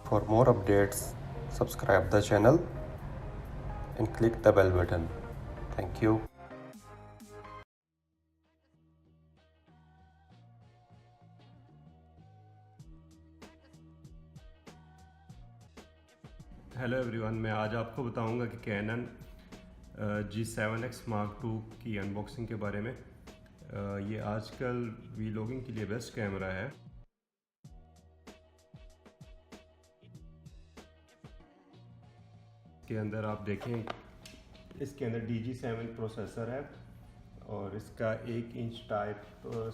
For more updates, subscribe the channel and click the bell button. Thank you. Hello everyone, मैं आज आपको बताऊंगा कि कैनन G7X Mark II की unboxing के बारे में। ये आजकल वीलॉगिंग के लिए बेस्ट कैमरा है। इसके अंदर आप देखें, इसके अंदर DG7 प्रोसेसर है और इसका 1 inch type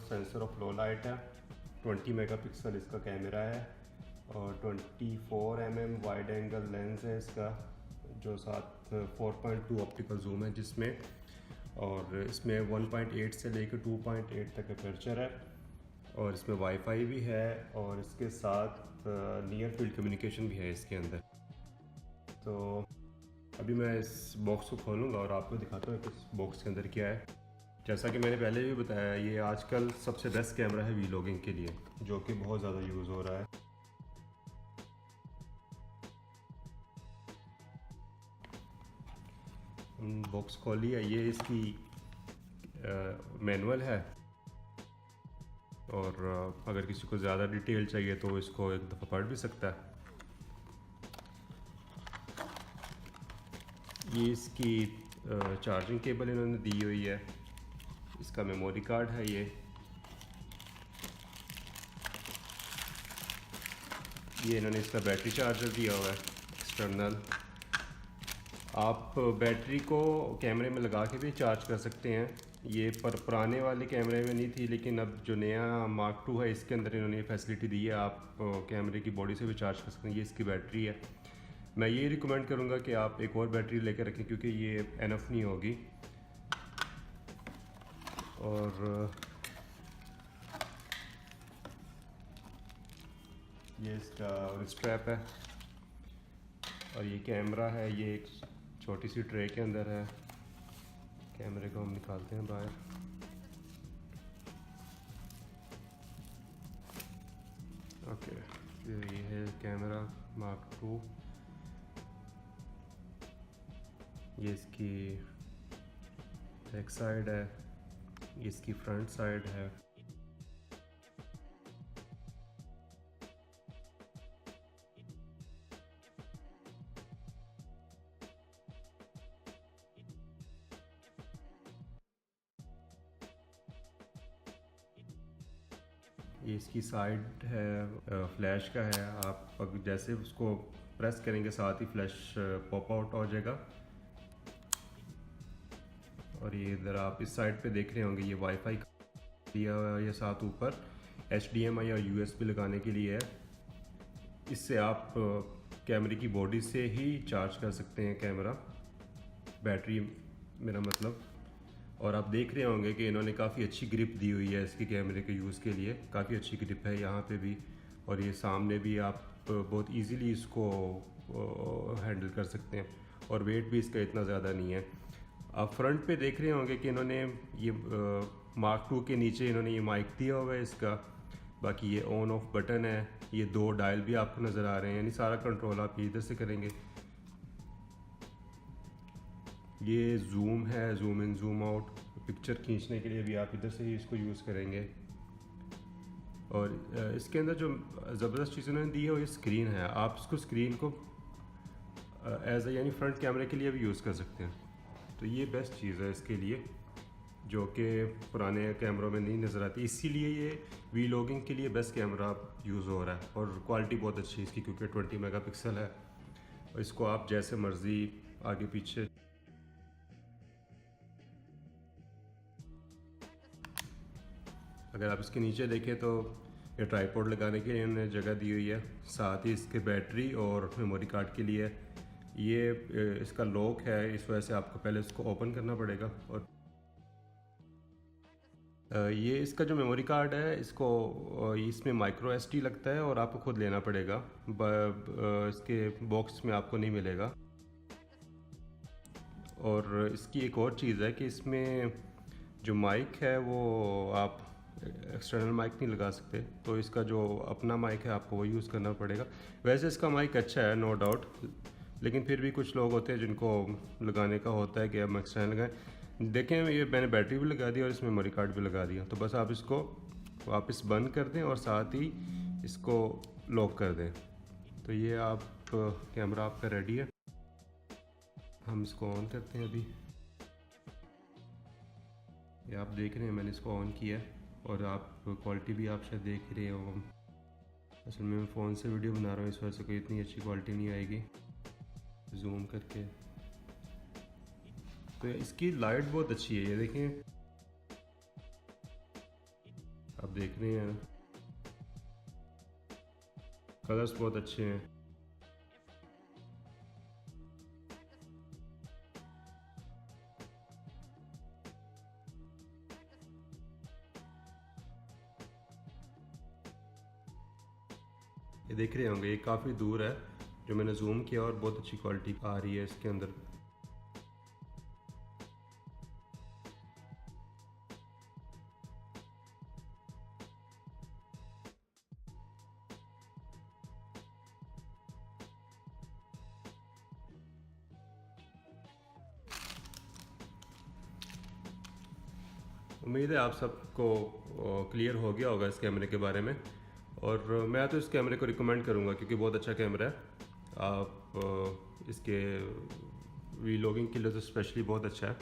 sensor of low light है। 20 मेगापिक्सल इसका कैमरा है और 24 mm वाइड एंगल लेंस है इसका, जो साथ 4.2 ऑप्टिकल जूम है जिसमें, और इसमें 1.8 से लेकर 2.8 तक अपर्चर है और इसमें वाईफाई भी है और इसके साथ नियर फील्ड कम्युनिकेशन भी है इसके अंदर। तो अभी मैं इस बॉक्स को खोलूँगा और आपको दिखाता हूँ कि इस बॉक्स के अंदर क्या है। जैसा कि मैंने पहले भी बताया, ये आजकल सबसे बेस्ट कैमरा है वीलॉगिंग के लिए, जो कि बहुत ज़्यादा यूज़ हो रहा है। बॉक्स खोली है, ये इसकी मैनुअल है और अगर किसी को ज़्यादा डिटेल चाहिए तो इसको एक दफ़ा पढ़ भी सकता है। ये इसकी चार्जिंग केबल इन्होंने दी हुई है, इसका मेमोरी कार्ड है ये इन्होंने इसका बैटरी चार्जर दिया हुआ है एक्सटर्नल। आप बैटरी को कैमरे में लगा के भी चार्ज कर सकते हैं। ये पुराने वाले कैमरे में नहीं थी, लेकिन अब जो नया Mark II है इसके अंदर इन्होंने ये फैसिलिटी दी है, आप कैमरे की बॉडी से भी चार्ज कर सकते हैं। ये इसकी बैटरी है। मैं ये रिकमेंड करूँगा कि आप एक और बैटरी लेकर रखें, क्योंकि ये एनफ नहीं होगी। और ये इसका स्ट्रैप है और ये कैमरा है। ये एक छोटी सी ट्रे के अंदर है। कैमरे को हम निकालते हैं बाहर। ओके, ये है कैमरा Mark II। ये इसकी बैक साइड है, ये इसकी फ्रंट साइड है। ये इसकी साइड है, फ्लैश का है। आप जैसे उसको प्रेस करेंगे साथ ही फ्लैश पॉप आउट हो जाएगा। और ये इधर आप इस साइड पे देख रहे होंगे, ये वाईफाई दिया हुआ है। ये साथ ऊपर HDMI और USB लगाने के लिए है। इससे आप कैमरे की बॉडी से ही चार्ज कर सकते हैं कैमरा, बैटरी मेरा मतलब। और आप देख रहे होंगे कि इन्होंने काफ़ी अच्छी ग्रिप दी हुई है इसके कैमरे के यूज़ के लिए। काफ़ी अच्छी ग्रिप है यहाँ पे भी, और ये सामने भी आप बहुत इजीली इसको हैंडल कर सकते हैं, और वेट भी इसका इतना ज़्यादा नहीं है। आप फ्रंट पे देख रहे होंगे कि इन्होंने ये Mark II के नीचे इन्होंने ये माइक दिया हुआ है इसका। बाकी ये ऑन ऑफ बटन है, ये 2 डायल भी आपको नज़र आ रहे हैं, यानी सारा कंट्रोल आप इधर से करेंगे। ये जूम है, zoom in zoom out, picture खींचने के लिए भी आप इधर से ही इसको यूज़ करेंगे। और इसके अंदर जो ज़बरदस्त चीज़ उन्होंने दी है वो ये स्क्रीन है। आप इसको स्क्रीन को एज यानी फ्रंट कैमरे के लिए भी यूज़ कर सकते हैं। तो ये बेस्ट चीज़ है इसके लिए, जो कि पुराने कैमरों में नहीं नज़र आती। इसीलिए ये वीलॉगिंग के लिए बेस्ट कैमरा यूज़ हो रहा है, और क्वालिटी बहुत अच्छी है इसकी, क्योंकि 20 मेगापिक्सल है और इसको आप जैसे मर्ज़ी आगे पीछे। अगर आप इसके नीचे देखें तो ये ट्राइपॉड लगाने के लिए इन्होंने जगह दी हुई है, साथ ही इसके बैटरी और मेमोरी कार्ड के लिए। ये इसका लॉक है, इस वजह से आपको पहले इसको ओपन करना पड़ेगा। और ये इसका जो मेमोरी कार्ड है, इसको इसमें माइक्रो SD लगता है और आपको खुद लेना पड़ेगा। इसके बॉक्स में आपको नहीं मिलेगा। और इसकी एक और चीज़ है कि इसमें जो माइक है वो आप एक्सटर्नल माइक नहीं लगा सकते, तो इसका जो अपना माइक है आपको वो यूज़ करना पड़ेगा। वैसे इसका माइक अच्छा है, नो डाउट, लेकिन फिर भी कुछ लोग होते हैं जिनको लगाने का होता है कि हम एक्सटर्नल लगाएं। देखें, ये मैंने बैटरी भी लगा दी और इसमें मेमोरी कार्ड भी लगा दिया, तो बस आप इसको वापस बंद कर दें और साथ ही इसको लॉक कर दें। तो ये आप कैमरा आपका रेडी है। हम इसको ऑन करते हैं अभी। ये आप देख रहे हैं मैंने इसको ऑन किया है और आप क्वालिटी भी आप शायद देख ही रहे हो। असल में मैं फ़ोन से वीडियो बना रहा हूँ, इस वजह से कोई इतनी अच्छी क्वालिटी नहीं आएगी। जूम करके तो इसकी लाइट बहुत अच्छी है, ये देखें, आप देख रहे हैं कलर्स बहुत अच्छे हैं। ये देख रहे होंगे, ये काफ़ी दूर है, जो मैंने जूम किया और बहुत अच्छी क्वालिटी आ रही है इसके अंदर। उम्मीद है आप सबको क्लियर हो गया होगा इस कैमरे के बारे में, और मैं तो इस कैमरे को रिकमेंड करूँगा क्योंकि बहुत अच्छा कैमरा है। आप इसके वीलॉगिंग के लिए तो स्पेशली बहुत अच्छा है।